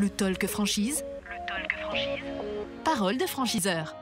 Le Talk Franchise. Parole de franchiseur.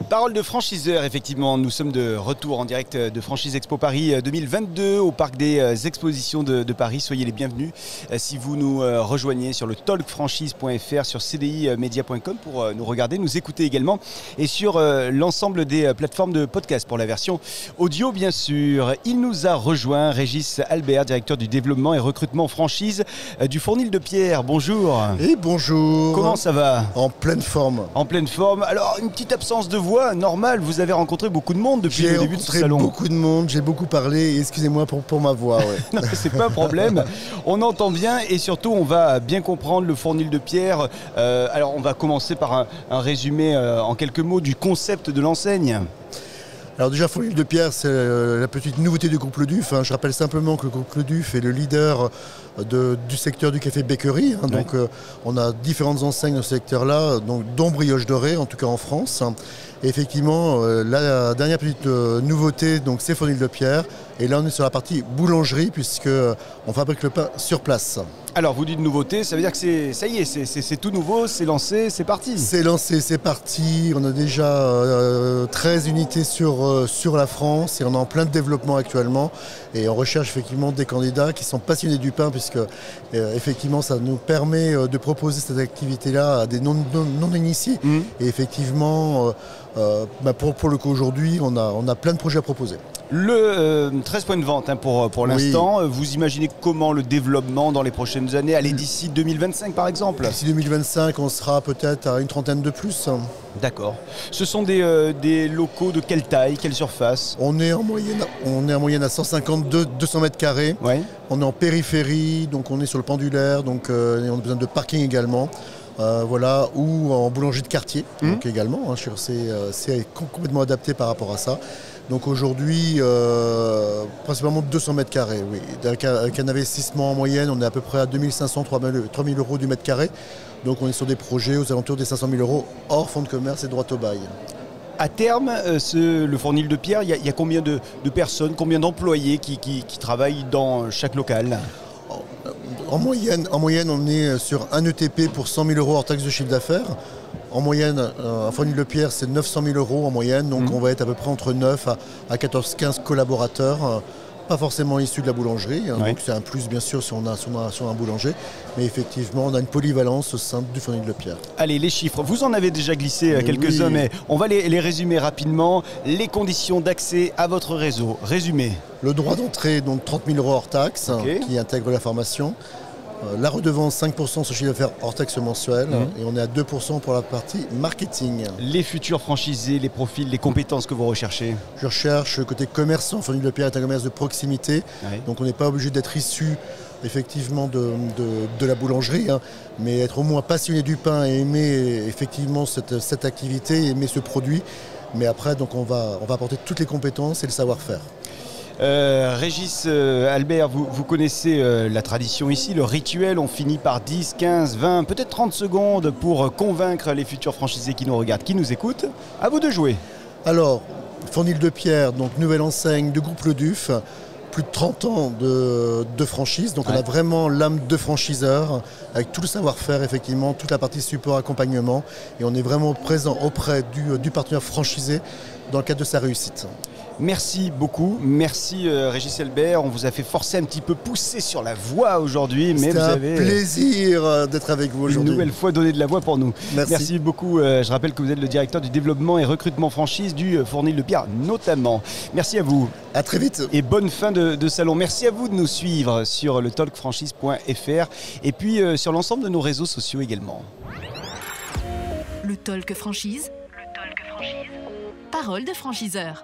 Parole de franchiseur, effectivement, nous sommes de retour en direct de Franchise Expo Paris 2022 au Parc des Expositions de Paris. Soyez les bienvenus si vous nous rejoignez sur le talkfranchise.fr, sur cdimedia.com pour nous regarder, nous écouter également et sur l'ensemble des plateformes de podcast pour la version audio bien sûr. Il nous a rejoint Régis Albert, directeur du développement et recrutement franchise du Fournil de Pierre. Bonjour. Et bonjour. Comment ça va? En pleine forme. En pleine forme. Alors, une petite absence de voix normale, vous avez rencontré beaucoup de monde depuis le début de ce salon. J'ai rencontré beaucoup de monde, j'ai beaucoup parlé, excusez-moi pour ma voix. Ouais. Non, c'est pas un problème, on entend bien et surtout on va bien comprendre le Fournil de Pierre. Alors on va commencer par un résumé en quelques mots du concept de l'enseigne. Alors déjà, Fournil de Pierre, c'est la petite nouveauté du groupe Le Duf. Je rappelle simplement que le groupe Le Duf est le leader du secteur du café bakery. Ouais. Donc on a différentes enseignes dans ce secteur-là, dont Brioche Dorée, en tout cas en France. Et effectivement, la dernière petite nouveauté, c'est Fournil de Pierre. Et là, on est sur la partie boulangerie, puisqu'on fabrique le pain sur place. Alors vous dites nouveauté, ça veut dire que ça y est, c'est tout nouveau, c'est lancé, c'est parti. C'est lancé, c'est parti. On a déjà 13 unités sur la France et on est en plein de développement actuellement. Et on recherche effectivement des candidats qui sont passionnés du pain, puisque effectivement ça nous permet de proposer cette activité-là à des non-initiés. Et effectivement, pour le coup aujourd'hui, on a plein de projets à proposer. Le 13 points de vente pour l'instant, oui. Vous imaginez comment le développement dans les prochaines années? Allez, d'ici 2025 par exemple? D'ici 2025, on sera peut-être à une trentaine de plus. D'accord. Ce sont des locaux de quelle taille, quelle surface? On est en moyenne à 152-200 mètres carrés. Ouais. On est en périphérie, donc on est sur le pendulaire, donc on a besoin de parking également. Voilà, ou en boulangerie de quartier, donc également. C'est complètement adapté par rapport à ça. Donc aujourd'hui, principalement 200 mètres carrés, oui. Avec un investissement en moyenne, on est à peu près à 2500-3000 euros du mètre carré. Donc on est sur des projets aux alentours des 500 000 euros hors fonds de commerce et droit au bail. À terme, le Fournil de Pierre, il y a combien de personnes, combien d'employés qui travaillent dans chaque local? En moyenne, on est sur un ETP pour 100 000 euros hors taxe de chiffre d'affaires. En moyenne, un Fournil de Pierre, c'est 900 000 euros en moyenne. Donc on va être à peu près entre 9 à 14-15 collaborateurs. Pas forcément issus de la boulangerie, Ouais. donc c'est un plus bien sûr si on a un boulanger, mais effectivement on a une polyvalence au sein du Fournil de Pierre. Allez, les chiffres, vous en avez déjà glissé quelques-uns, oui. mais on va les résumer rapidement. Les conditions d'accès à votre réseau, résumé. Le droit d'entrée, donc 30 000 euros hors taxe, Okay. qui intègre la formation. La redevance, 5% sur chiffre d'affaires hors taxe mensuel, et on est à 2% pour la partie marketing. Les futurs franchisés, les profils, les compétences que vous recherchez? Je recherche côté commerçant. Fournil de Pierre est un commerce de proximité, Ouais. donc on n'est pas obligé d'être issu effectivement de la boulangerie, mais être au moins passionné du pain et aimer effectivement cette activité, aimer ce produit. Mais après, donc on va apporter toutes les compétences et le savoir-faire. Régis Albert, vous connaissez la tradition ici, le rituel, on finit par 10, 15, 20, peut-être 30 secondes pour convaincre les futurs franchisés qui nous regardent, qui nous écoutent. À vous de jouer. Alors, Fournil de Pierre, donc nouvelle enseigne du groupe Le Duf, plus de 30 ans de franchise, donc Ouais. on a vraiment l'âme de franchiseur, avec tout le savoir-faire, effectivement, toute la partie support, accompagnement, et on est vraiment présent auprès du partenaire franchisé dans le cadre de sa réussite. Merci beaucoup, merci Régis Albert, on vous a fait forcer un petit peu, pousser sur la voie aujourd'hui, mais vous C'était un avez plaisir d'être avec vous une aujourd'hui. nouvelle fois donné de la voix pour nous. Merci. Beaucoup, je rappelle que vous êtes le directeur du développement et recrutement franchise du Fournil de Pierre notamment. Merci à vous. À très vite. Et bonne fin de salon. Merci à vous de nous suivre sur le talkfranchise.fr et puis sur l'ensemble de nos réseaux sociaux également. Le Talk Franchise. Parole de franchiseur.